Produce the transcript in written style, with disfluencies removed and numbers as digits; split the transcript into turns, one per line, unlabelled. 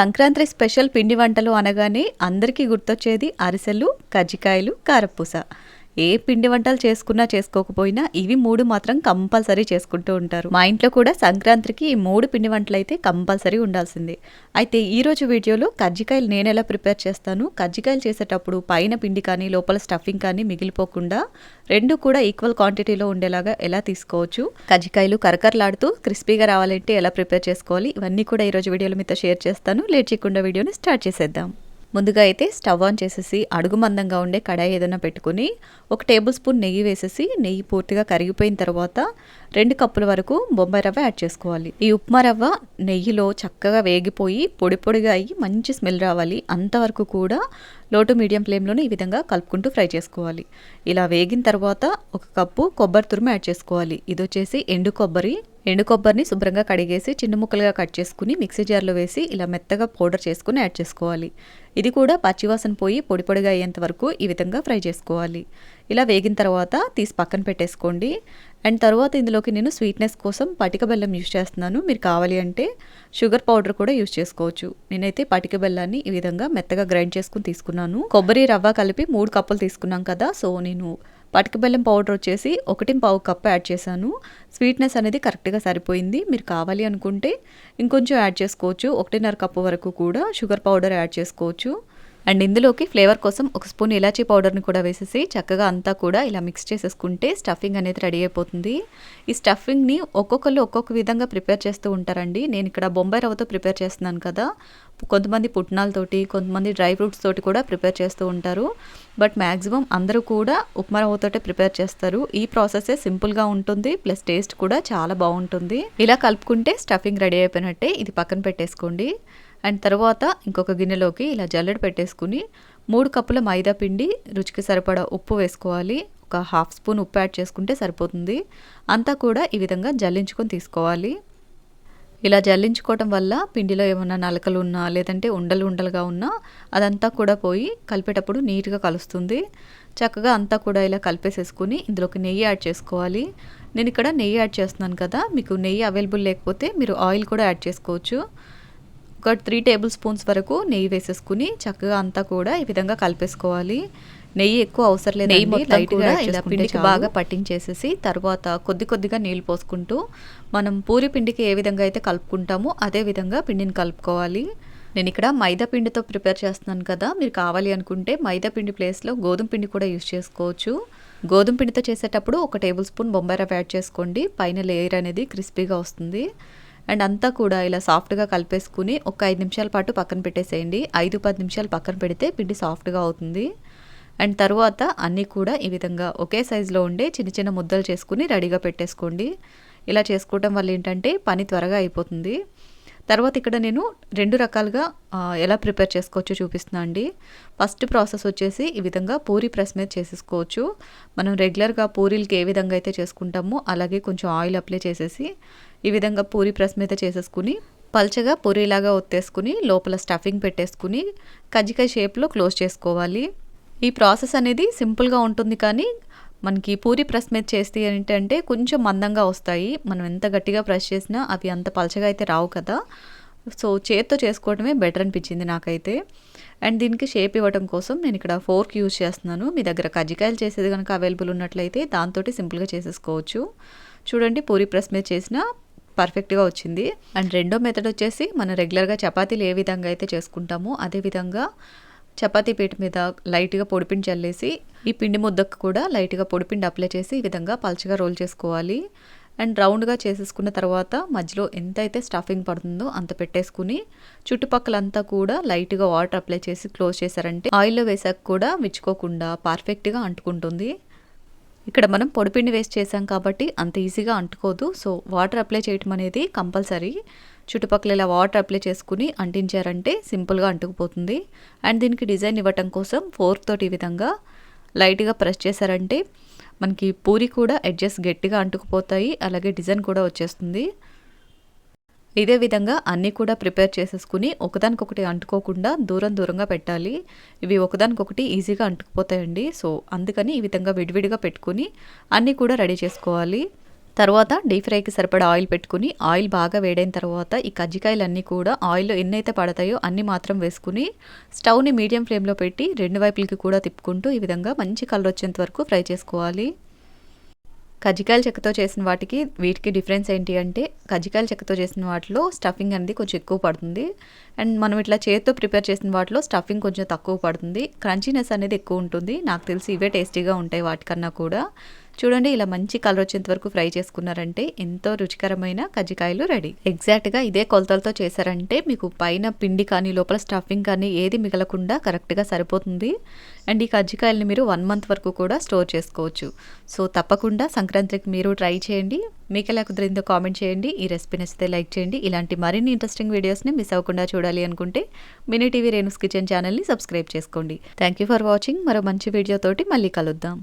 Sankranti special పిండి వంటలు అనగానే అందరికీ గుర్తొచ్చేది అరిసెలు, కజ్జికాయలు, కారపూస. ఏ పిండి వంటలు చేసుకున్నా చేసుకోకపోయినా ఇవి 3 మాత్రం కంపల్సరీ చేసుకుంటూ ఉంటారు. మా ఇంట్లో కూడా సంక్రాంతికి ఈ 3 పిండి వంటలు అయితే కంపల్సరీ ఉండాల్సిందే. అయితే ఈరోజు వీడియోలో కజ్జికాయలు నేను ఎలా ప్రిపేర్ చేస్తాను, కజ్జికాయలు చేసేటప్పుడు పైన పిండి కానీ లోపల స్టఫింగ్ కానీ మిగిలిపోకుండా 2 కూడా ఈక్వల్ క్వాంటిటీలో ఉండేలాగా ఎలా తీసుకోవచ్చు, కజ్జికాయలు కరకరలాడుతూ క్రిస్పీగా రావాలంటే ఎలా ప్రిపేర్ చేసుకోవాలి, ఇవన్నీ కూడా ఈరోజు వీడియోలో మీతో షేర్ చేస్తాను. లేట్ చేయకుండా వీడియోని స్టార్ట్ చేసేద్దాం. ముందుగా అయితే స్టవ్ ఆన్ చేసేసి అడుగు మందంగా ఉండే కడాయి ఏదైనా పెట్టుకుని 1 టేబుల్ స్పూన్ నెయ్యి వేసేసి నెయ్యి పూర్తిగా కరిగిపోయిన తర్వాత 2 కప్పుల వరకు బొంబాయి రవ్వ యాడ్ చేసుకోవాలి. ఈ ఉప్మా రవ్వ నెయ్యిలో చక్కగా వేగిపోయి పొడి పొడిగా అయ్యి మంచి స్మెల్ రావాలి. అంతవరకు కూడా లో టు మీడియం ఫ్లేమ్లోనే ఈ విధంగా కలుపుకుంటూ ఫ్రై చేసుకోవాలి. ఇలా వేగిన తర్వాత 1 కప్పు కొబ్బరి తురుము యాడ్ చేసుకోవాలి. ఇది వచ్చేసి ఎండు కొబ్బరిని శుభ్రంగా కడిగేసి చిన్న ముక్కలుగా కట్ చేసుకుని మిక్సీ జార్లో వేసి ఇలా మెత్తగా పౌడర్ చేసుకుని యాడ్ చేసుకోవాలి. ఇది కూడా పచ్చివాసన పోయి పొడి పొడిగా అయ్యేంత వరకు ఈ విధంగా ఫ్రై చేసుకోవాలి. ఇలా వేగిన తర్వాత తీసి పక్కన పెట్టేసుకోండి. అండ్ తర్వాత ఇందులోకి నేను స్వీట్నెస్ కోసం పటిక బెల్లం యూజ్ చేస్తున్నాను. మీరు కావాలి అంటే షుగర్ పౌడర్ కూడా యూజ్ చేసుకోవచ్చు. నేనైతే పటిక బెల్లాన్ని ఈ విధంగా మెత్తగా గ్రైండ్ చేసుకుని తీసుకున్నాను. కొబ్బరి రవ్వ కలిపి 3 కప్పులు తీసుకున్నాం కదా, సో నేను పటిక బెల్లం పౌడర్ వచ్చేసి 1.5 కప్పు యాడ్ చేశాను. స్వీట్నెస్ అనేది కరెక్ట్గా సరిపోయింది. మీరు కావాలి అనుకుంటే ఇంకొంచెం యాడ్ చేసుకోవచ్చు. 1.5 కప్పు వరకు కూడా షుగర్ పౌడర్ యాడ్ చేసుకోవచ్చు. అండ్ ఇందులోకి ఫ్లేవర్ కోసం 1 స్పూన్ ఇలాచీ పౌడర్ని కూడా వేసేసి చక్కగా అంతా కూడా ఇలా మిక్స్ చేసేసుకుంటే స్టఫింగ్ అనేది రెడీ అయిపోతుంది. ఈ స్టఫింగ్ని ఒక్కొక్కరు ఒక్కొక్క విధంగా ప్రిపేర్ చేస్తూ ఉంటారండి. నేను ఇక్కడ బొంబాయి రవ్వతో ప్రిపేర్ చేస్తున్నాను కదా, కొంతమంది పుట్నాలతోటి, కొంతమంది డ్రై ఫ్రూట్స్ తోటి కూడా ప్రిపేర్ చేస్తూ ఉంటారు. బట్ మ్యాక్సిమం అందరూ కూడా ఉప్మా రవ్వతోటే ప్రిపేర్ చేస్తారు. ఈ ప్రాసెసే సింపుల్గా ఉంటుంది, ప్లస్ టేస్ట్ కూడా చాలా బాగుంటుంది. ఇలా కలుపుకుంటే స్టఫింగ్ రెడీ అయిపోయినట్టే. ఇది పక్కన పెట్టేసుకోండి. అండ్ తర్వాత ఇంకొక గిన్నెలోకి ఇలా జల్లెడ పెట్టేసుకుని 3 కప్పుల మైదా పిండి, రుచికి సరిపడా ఉప్పు వేసుకోవాలి. ఒక 1/2 స్పూన్ ఉప్పు యాడ్ చేసుకుంటే సరిపోతుంది. అంతా కూడా ఈ విధంగా జల్లించుకొని తీసుకోవాలి. ఇలా జల్లించుకోవటం వల్ల పిండిలో ఏమైనా నలకలు ఉన్నా లేదంటే ఉండలుగా ఉన్నా అదంతా కూడా పోయి కలిపేటప్పుడు నీట్గా కలుస్తుంది. చక్కగా అంతా కూడా ఇలా కలిపేసేసుకుని ఇందులోకి నెయ్యి యాడ్ చేసుకోవాలి. నేను ఇక్కడ నెయ్యి యాడ్ చేస్తున్నాను కదా, మీకు నెయ్యి అవైలబుల్ లేకపోతే మీరు ఆయిల్ కూడా యాడ్ చేసుకోవచ్చు. ఒక 3 టేబుల్ స్పూన్స్ వరకు నెయ్యి వేసేసుకుని చక్కగా అంతా కూడా ఈ విధంగా కలిపేసుకోవాలి. నెయ్యి ఎక్కువ అవసరం లేదు, నెయ్యి మొత్తం కూడా ఇలా పిండికి బాగా పట్టించేసేసి తర్వాత కొద్దిగా నీళ్ళు పోసుకుంటూ మనం పూరి పిండికి ఏ విధంగా అయితే కలుపుకుంటామో అదే విధంగా పిండిని కలుపుకోవాలి. నేను ఇక్కడ మైదా పిండితో ప్రిపేర్ చేస్తున్నాను కదా, మీరు కావాలి అనుకుంటే మైదా పిండి ప్లేస్లో గోధుమ పిండి కూడా యూజ్ చేసుకోవచ్చు. గోధుమ పిండితో చేసేటప్పుడు 1 టేబుల్ స్పూన్ బొంబాయి రవ్వ యాడ్ చేసుకోండి. పైన లేయర్ అనేది క్రిస్పీగా వస్తుంది. అండ్ అంతా కూడా ఇలా సాఫ్ట్గా కలిపేసుకుని ఒక 5 నిమిషాల పాటు పక్కన పెట్టేసేయండి. 5-10 నిమిషాలు పక్కన పెడితే పిండి సాఫ్ట్గా అవుతుంది. అండ్ తర్వాత అన్నీ కూడా ఈ విధంగా ఒకే సైజులో ఉండే చిన్న ముద్దలు చేసుకుని రెడీగా పెట్టేసుకోండి. ఇలా చేసుకోవటం వల్ల ఏంటంటే పని త్వరగా అయిపోతుంది. తర్వాత ఇక్కడ నేను 2 రకాలుగా ఎలా ప్రిపేర్ చేసుకోవచ్చో చూపిస్తున్నాను అండి. ఫస్ట్ ప్రాసెస్ వచ్చేసి ఈ విధంగా పూరి ప్రెస్ మీద చేసేసుకోవచ్చు. మనం రెగ్యులర్గా పూరీలకి ఏ విధంగా అయితే చేసుకుంటామో అలాగే కొంచెం ఆయిల్ అప్లై చేసేసి ఈ విధంగా పూరి ప్రెస్ మీద చేసేసుకుని పల్చగా పూరీలాగా ఒత్తేసుకుని లోపల స్టఫింగ్ పెట్టేసుకుని కజ్జికాయ షేప్లో క్లోజ్ చేసుకోవాలి. ఈ ప్రాసెస్ అనేది సింపుల్గా ఉంటుంది, కానీ మనకి పూరి ప్రెస్ మీద చేస్తే ఏంటంటే కొంచెం మందంగా వస్తాయి. మనం ఎంత గట్టిగా ప్రెస్ చేసినా అవి అంత పలచగా అయితే రావు కదా, సో చేత్తో చేసుకోవడమే బెటర్ అనిపించింది నాకైతే. అండ్ దీనికి షేప్ ఇవ్వడం కోసం నేను ఇక్కడ ఫోర్క్ యూజ్ చేస్తున్నాను. మీ దగ్గర కజ్జికాయలు చేసేది కనుక అవైలబుల్ ఉన్నట్లయితే దాంతో సింపుల్గా చేసేసుకోవచ్చు. చూడండి, పూరి ప్రెస్ మీద చేసిన పర్ఫెక్ట్గా వచ్చింది. అండ్ రెండో మెథడ్ వచ్చేసి మనం రెగ్యులర్గా చపాతీలు ఏ విధంగా అయితే చేసుకుంటామో అదే విధంగా చపాతీ పీట మీద లైట్గా పొడిపిండి చల్లేసి ఈ పిండి ముద్దకు కూడా లైట్గా పొడిపిండి అప్లై చేసి ఈ విధంగా పల్చగా రోల్ చేసుకోవాలి. అండ్ రౌండ్గా చేసేసుకున్న తర్వాత మధ్యలో ఎంత అయితే స్టఫింగ్ పడుతుందో అంత పెట్టేసుకుని చుట్టుపక్కలంతా కూడా లైట్గా వాటర్ అప్లై చేసి క్లోజ్ చేశారంటే ఆయిల్లో వేసాక కూడా విచ్చుకోకుండా పర్ఫెక్ట్గా అంటుకుంటుంది. ఇక్కడ మనం పొడిపిండి వేస్ట్ చేసాం కాబట్టి అంత ఈజీగా అంటుకోదు, సో వాటర్ అప్లై చేయటం అనేది కంపల్సరీ. చుట్టుపక్కల ఇలా వాటర్ అప్లై చేసుకుని అంటించారంటే సింపుల్గా అంటుకుపోతుంది. అండ్ దీనికి డిజైన్ ఇవ్వటం కోసం ఫోర్క్ తోటి ఈ విధంగా లైట్గా ప్రెస్ చేశారంటే మనకి పూరి కూడా ఎడ్జెస్ గట్టిగా అంటుకుపోతాయి, అలాగే డిజైన్ కూడా వచ్చేస్తుంది. ఇదే విధంగా అన్నీ కూడా ప్రిపేర్ చేసేసుకుని ఒకదానికొకటి అంటుకోకుండా దూరంగా పెట్టాలి. ఇవి ఒకదానికొకటి ఈజీగా అంటుకుపోతాయండి. సో అందుకని ఈ విధంగా విడివిడిగా పెట్టుకుని అన్నీ కూడా రెడీ చేసుకోవాలి. తర్వాత డీప్ ఫ్రైకి సరిపడా ఆయిల్ పెట్టుకుని ఆయిల్ బాగా వేడైన తర్వాత ఈ కజ్జికాయలన్నీ కూడా ఆయిల్లో ఎన్నైతే పడతాయో అన్ని మాత్రం వేసుకుని స్టవ్ని మీడియం ఫ్లేమ్లో పెట్టి 2 వైపులకి కూడా తిప్పుకుంటూ ఈ విధంగా మంచి కలర్ వచ్చేంత వరకు ఫ్రై చేసుకోవాలి. కజ్జికాయల చెక్కతో చేసిన వాటికి వీటికి డిఫరెన్స్ ఏంటి అంటే కజ్జికాయల చెక్కతో చేసిన వాటిలో స్టఫింగ్ అనేది కొంచెం ఎక్కువ పడుతుంది. అండ్ మనం ఇట్లా చేతితో ప్రిపేర్ చేసిన వాటిలో స్టఫింగ్ కొంచెం తక్కువ పడుతుంది. క్రంచీనెస్ అనేది ఎక్కువ ఉంటుంది. నాకు తెలిసి ఇవే టేస్టీగా ఉంటాయి వాటికన్నా కూడా. చూడండి ఇలా మంచి కలర్ వచ్చేంత వరకు ఫ్రై చేసుకున్నారంటే ఎంతో రుచికరమైన కజ్జికాయలు రెడీ. ఎగ్జాక్ట్గా ఇదే కొలతలతో చేశారంటే మీకు పైన పిండి కానీ లోపల స్టఫింగ్ కానీ ఏది మిగలకుండా కరెక్ట్గా సరిపోతుంది. అండ్ ఈ కజ్జికాయలని మీరు 1 మంత్ వరకు కూడా స్టోర్ చేసుకోవచ్చు. సో తప్పకుండా సంక్రాంతికి మీరు ట్రై చేయండి. మీకు ఎలా కుదిరిందో కామెంట్ చేయండి. ఈ రెసిపీ నచ్చితే లైక్ చేయండి. ఇలాంటి మరిన్ని ఇంట్రెస్టింగ్ వీడియోస్ని మిస్ అవ్వకుండా చూడాలి అనుకుంటే మినీ టీవీ రేణుస్ కిచెన్ ఛానల్ని సబ్స్క్రైబ్ చేసుకోండి. Thank you for watching. మరో మంచి వీడియోతోటి మళ్ళీ కలుద్దాం.